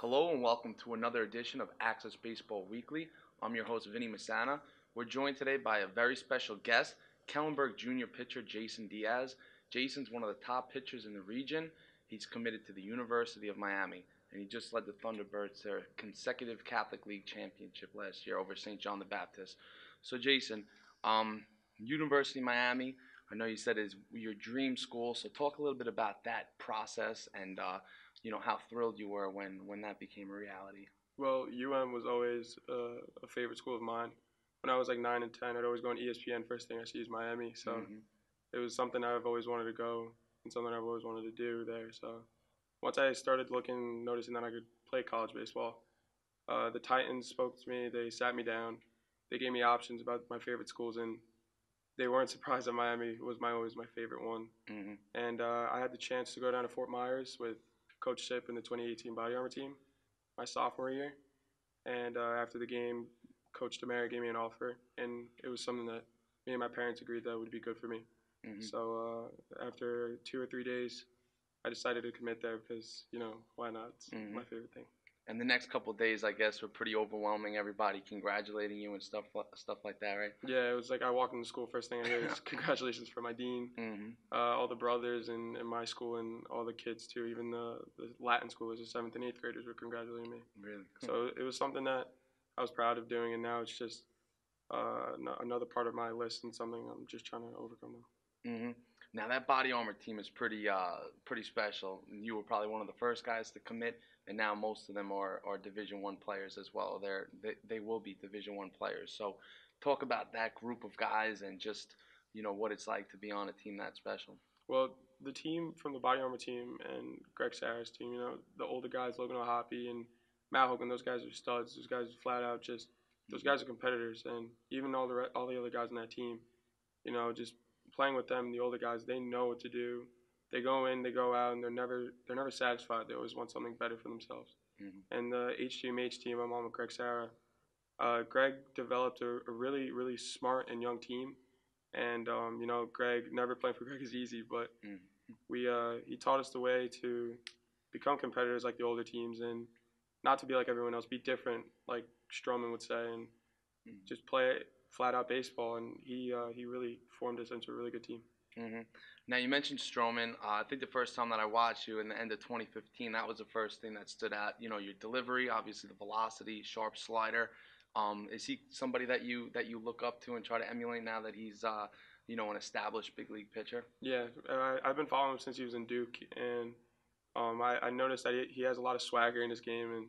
Hello and welcome to another edition of Axcess Baseball Weekly. I'm your host, Vinny Masana. We're joined today by a very special guest, Kellenberg Junior pitcher Jason Diaz. Jason's one of the top pitchers in the region. He's committed to the University of Miami, and he just led the Thunderbirds to their consecutive Catholic League championship last year over St. John the Baptist. So, Jason, University of Miami, I know you said is your dream school, so talk a little bit about that process and how thrilled you were when that became a reality. Well, UM was always a favorite school of mine. When I was like 9 and 10, I'd always go on ESPN. First thing I see is Miami. So it was something I've always wanted to go and something I've always wanted to do there. So once I started noticing that I could play college baseball, the Titans spoke to me. They sat me down. They gave me options about my favorite schools, and they weren't surprised that Miami was always my favorite one. And I had the chance to go down to Fort Myers with Coach Sip in the 2018 Body Armor team my sophomore year. And after the game, Coach Demare gave me an offer, and it was something that me and my parents agreed that would be good for me. So after 2 or 3 days, I decided to commit there because, why not? It's my favorite thing. And the next couple of days, I guess, were pretty overwhelming. Everybody congratulating you and stuff like that, right? Yeah, it was like I walked into school, first thing I hear is congratulations from my dean, all the brothers in my school, and all the kids too. Even the Latin schoolers, the 7th and 8th graders, were congratulating me. Really? So it was something that I was proud of doing, and now it's just another part of my list and something I'm just trying to overcome now. Now that Body Armor team is pretty special. You were probably one of the first guys to commit, and now most of them are Division I players as well. They will be Division I players. So talk about that group of guys and just what it's like to be on a team that special. Well, the team from the Body Armor team and Greg Sarah's team, the older guys, Logan O'Hoppy and Matt Hogan, those guys are studs. Those guys are flat out those guys are competitors, and even all the other guys on that team, just playing with them, the older guys, they know what to do. They go in, they go out, and they're never satisfied. They always want something better for themselves. And the HGMH team, I'm on with Greg Sarah. Greg developed a really, really smart and young team. And, Greg, never playing for Greg is easy, but he taught us the way to become competitors like the older teams and not to be like everyone else, be different, like Stroman would say, and just play flat-out baseball. And he really formed us into a really good team. Now, you mentioned Stroman. I think the first time that I watched you in the end of 2015, that was the first thing that stood out. Your delivery, obviously the velocity, sharp slider. Is he somebody that you look up to and try to emulate now that he's an established big league pitcher? Yeah, I've been following him since he was in Duke, and I noticed that he has a lot of swagger in his game, and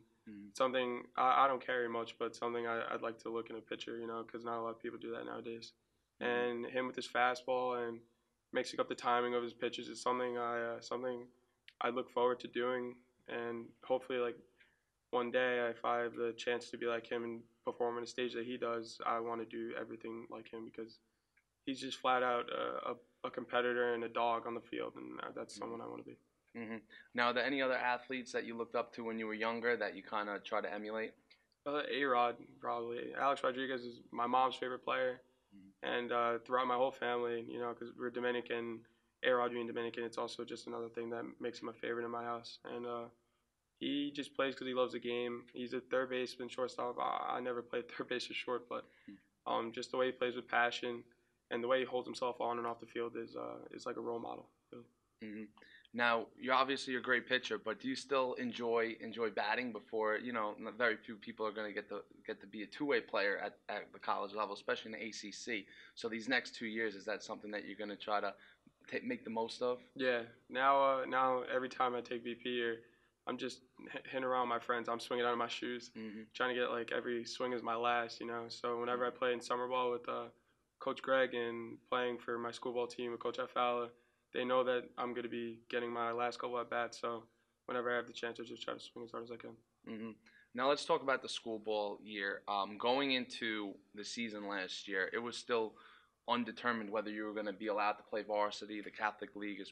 something I don't carry much, but something I'd like to look in a pitcher, because not a lot of people do that nowadays. And him with his fastball and mixing up the timing of his pitches is something I look forward to doing, and hopefully, like, one day, if I have the chance to be like him and perform on a stage that he does, I want to do everything like him because he's just flat out a competitor and a dog on the field, and that's someone I want to be. Now, are there any other athletes that you looked up to when you were younger that you kind of try to emulate? A-Rod, probably. Alex Rodriguez is my mom's favorite player, and throughout my whole family, because we're Dominican, A-Rod being Dominican, it's also just another thing that makes him a favorite in my house. And he just plays because he loves the game. He's a third baseman, shortstop. I never played third base or short, but just the way he plays with passion and the way he holds himself on and off the field is like a role model. Really. Now, you're obviously a great pitcher, but do you still enjoy batting? Before very few people are going to get to be a two-way player at the college level, especially in the ACC. So these next 2 years, is that something that you're going to try to make the most of? Yeah. Now every time I take VP or I'm just hitting around my friends, I'm swinging out of my shoes, trying to get like every swing is my last. So whenever I play in summer ball with Coach Greg and playing for my school ball team with Coach Fowler, they know that I'm going to be getting my last couple at bats. So whenever I have the chance, I just try to swing as hard as I can. Now let's talk about the school ball year. Going into the season last year, it was still undetermined whether you were going to be allowed to play varsity. The Catholic League is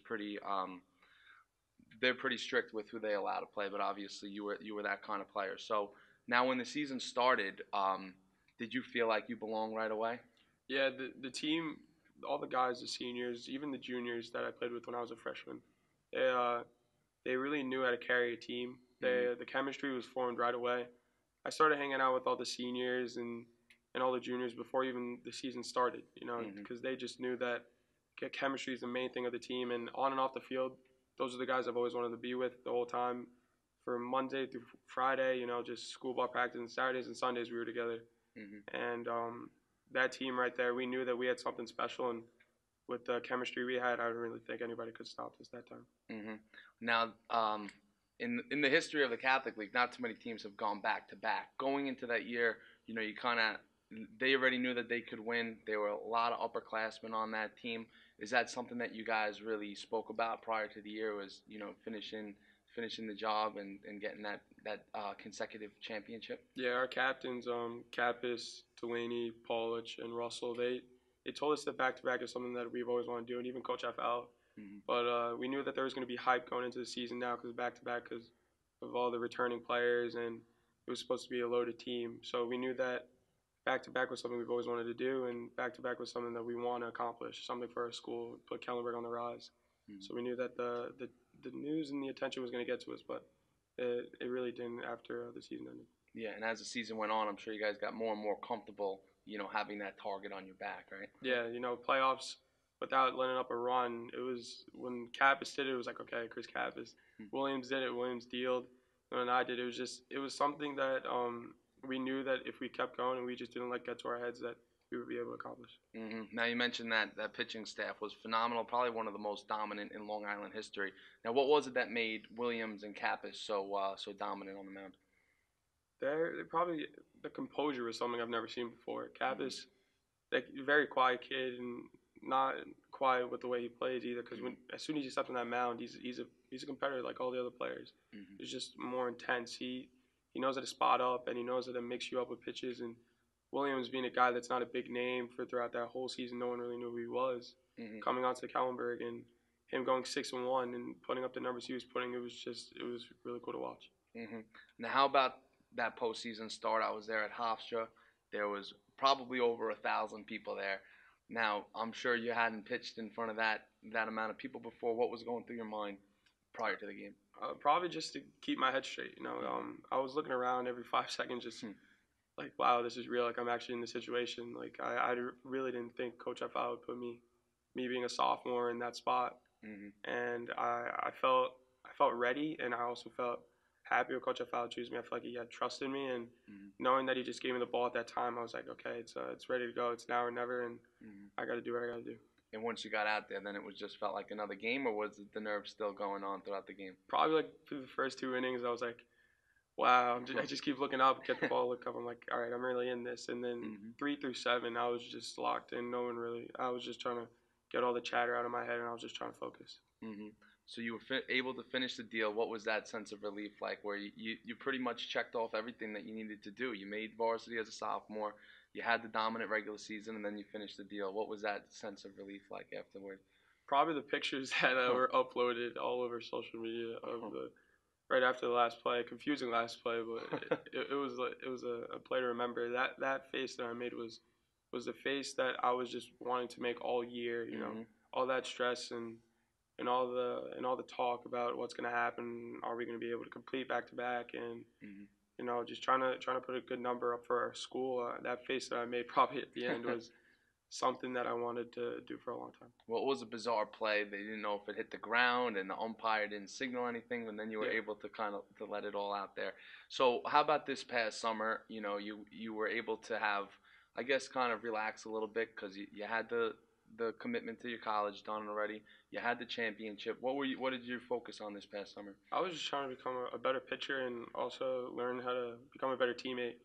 they're pretty strict with who they allow to play, but obviously you were that kind of player. So now when the season started, did you feel like you belonged right away? Yeah, the team, all the guys, the seniors, even the juniors that I played with when I was a freshman, they they really knew how to carry a team. The chemistry was formed right away. I started hanging out with all the seniors and all the juniors before even the season started, because they just knew that chemistry is the main thing of the team. And on and off the field, those are the guys I've always wanted to be with the whole time. From Monday through Friday, just school ball practice, and Saturdays and Sundays we were together. And that team right there, we knew that we had something special, and with the chemistry we had, I don't really think anybody could stop us that time. Now, in the history of the Catholic League, not too many teams have gone back to back. Going into that year, they already knew that they could win. There were a lot of upperclassmen on that team. Is that something that you guys really spoke about prior to the year? Was finishing the job and getting that consecutive championship? Yeah, our captains, Kappas, Delaney, Paulich, and Russell, they told us that back-to-back is something that we've always wanted to do, and even Coach FL. But we knew that there was going to be hype going into the season now because back-to-back because of all the returning players, and it was supposed to be a loaded team. So we knew that back-to-back was something we've always wanted to do, and back-to-back was something that we want to accomplish, something for our school, put Kellenberg on the rise. So we knew that the news and the attention was going to get to us, but it really didn't after the season ended. Yeah, and as the season went on, I'm sure you guys got more and more comfortable, having that target on your back, right? Yeah, playoffs without letting up a run. It was when Kappas did it, it was like, okay, Chris Kappas. Williams did it, Williams dealed. And I did it. It was something that we knew that if we kept going and we just didn't get to our heads, that we would be able to accomplish. Now, you mentioned that pitching staff was phenomenal, probably one of the most dominant in Long Island history. Now, what was it that made Williams and Kappas so dominant on the mound? They're probably the composure was something I've never seen before. Kappas, very quiet kid and not quiet with the way he plays either. Because as soon as he steps on that mound, he's a competitor like all the other players. He's just more intense. He knows how to spot up and he knows how to mix you up with pitches. And Williams being a guy that's not a big name throughout that whole season, no one really knew who he was. Coming onto the Kellenberg and him going 6-1 and putting up the numbers he was putting, it was really cool to watch. Now, how about that postseason start? I was there at Hofstra. There was probably over 1,000 people there. Now, I'm sure you hadn't pitched in front of that amount of people before. What was going through your mind prior to the game? Probably just to keep my head straight. I was looking around every 5 seconds, just like, wow, this is real. Like, I'm actually in the situation. Like, I really didn't think Coach FI would put me being a sophomore in that spot. And I felt ready, and I also felt happy with Coach FI choose me. I felt like he had trust in me, and knowing that he just gave me the ball at that time, I was like, okay, it's ready to go. It's now or never, and I got to do what I got to do. And once you got out there, then it was just felt like another game, or was the nerves still going on throughout the game? Probably like through the first 2 innings, I was like, wow. I just keep looking up, get the ball, look up. I'm like, all right, I'm really in this. And then 3 through 7, I was just locked in. I was just trying to get all the chatter out of my head, and I was just trying to focus. So you were able to finish the deal. What was that sense of relief like, where you pretty much checked off everything that you needed to do? You made varsity as a sophomore. You had the dominant regular season, and then you finished the deal. What was that sense of relief like afterward? Probably the pictures that were uploaded all over social media of right after the last play, confusing last play, but it was a play to remember. That face that I made was the face that I was just wanting to make all year. All that stress and all the talk about what's going to happen. Are we going to be able to complete back to back? And just trying to put a good number up for our school. That face that I made probably at the end was something that I wanted to do for a long time. Well, it was a bizarre play. They didn't know if it hit the ground, and the umpire didn't signal anything, and then you were able to to let it all out there. So how about this past summer? You were able to have, I guess, kind of relax a little bit because you had the commitment to your college done already. You had the championship. What did you focus on this past summer? I was just trying to become a better pitcher and also learn how to become a better teammate.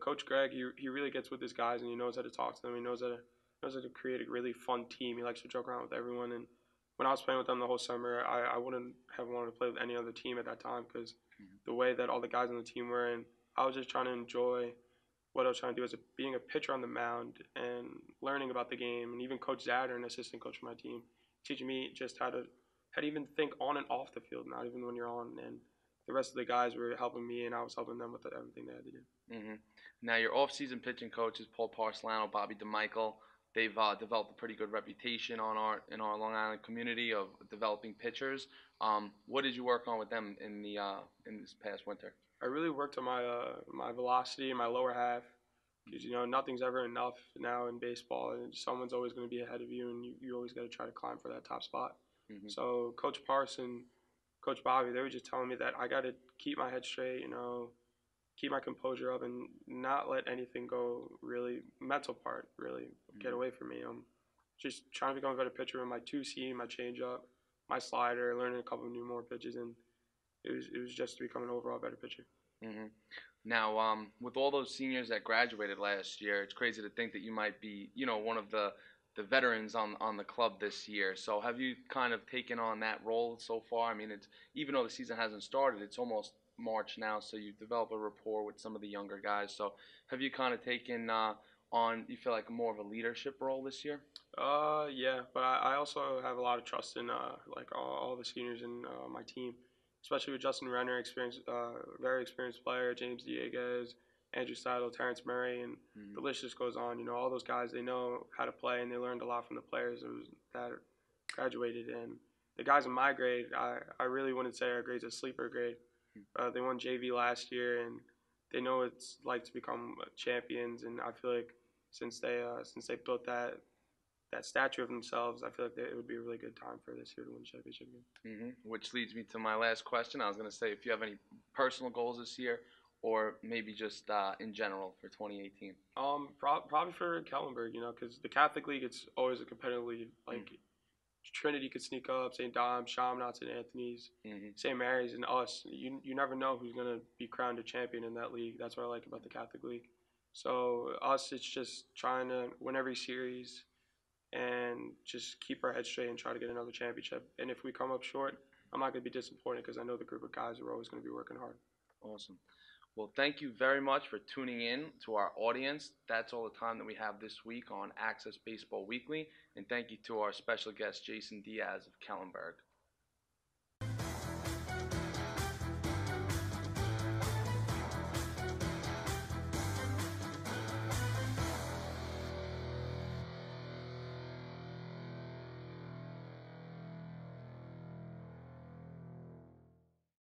Coach Greg, he really gets with his guys and he knows how to talk to them. He knows how to create a really fun team. He likes to joke around with everyone. And when I was playing with them the whole summer, I wouldn't have wanted to play with any other team at that time because the way that all the guys on the team were, and I was just trying to enjoy what I was trying to do as being a pitcher on the mound and learning about the game. And even Coach Zader, an assistant coach for my team, teaching me just how to even think on and off the field, not even when you're on. And the rest of the guys were helping me, and I was helping them with everything they had to do. Now, your off-season pitching coaches, Paul Parcelano, Bobby DeMichael, they've developed a pretty good reputation in our Long Island community of developing pitchers. What did you work on with them in this past winter? I really worked on my velocity in my lower half because nothing's ever enough now in baseball, and someone's always going to be ahead of you, and you always got to try to climb for that top spot. Mm-hmm. So Coach Parson, Coach Bobby, they were just telling me that I got to keep my head straight, keep my composure up, and not let anything go. Really, mental part really get away from me. Just trying to become a better pitcher with my 2-seam, my changeup, my slider, learning a couple of new more pitches, and it was just to become an overall better pitcher. Mm-hmm. Now, with all those seniors that graduated last year, it's crazy to think that you might be, one of the veterans on the club this year. So, have you kind of taken on that role so far? I mean, it's even though the season hasn't started, it's almost March now, so you've developed a rapport with some of the younger guys. So, have you kind of taken on? You feel like more of a leadership role this year? Yeah, but I also have a lot of trust in like all the seniors in my team, especially with Justin Renner, very experienced player, James Diaz, Andrew Seidel, Terrence Murray, and the list just goes on. All those guys, they know how to play, and they learned a lot from the players that graduated. And the guys in my grade, I really wouldn't say our grade's a sleeper grade. They won JV last year, and they know it's like to become champions. And I feel like since they built that stature of themselves, I feel like it would be a really good time for this year to win championship game. Mm-hmm. Which leads me to my last question. I was going to say if you have any personal goals this year, or maybe just in general for 2018. Probably for Kellenberg, because the Catholic League, it's always a competitive league. Like Trinity could sneak up, St. Dom's, Chaminade, St. Anthony's, St. Mary's, and us. You never know who's gonna be crowned a champion in that league. That's what I like about the Catholic League. So us, it's just trying to win every series and just keep our heads straight and try to get another championship. And if we come up short, I'm not going to be disappointed because I know the group of guys are always going to be working hard. Awesome. Well, thank you very much for tuning in to our audience. That's all the time that we have this week on Axcess Baseball Weekly. And thank you to our special guest, Jason Diaz of Kellenberg.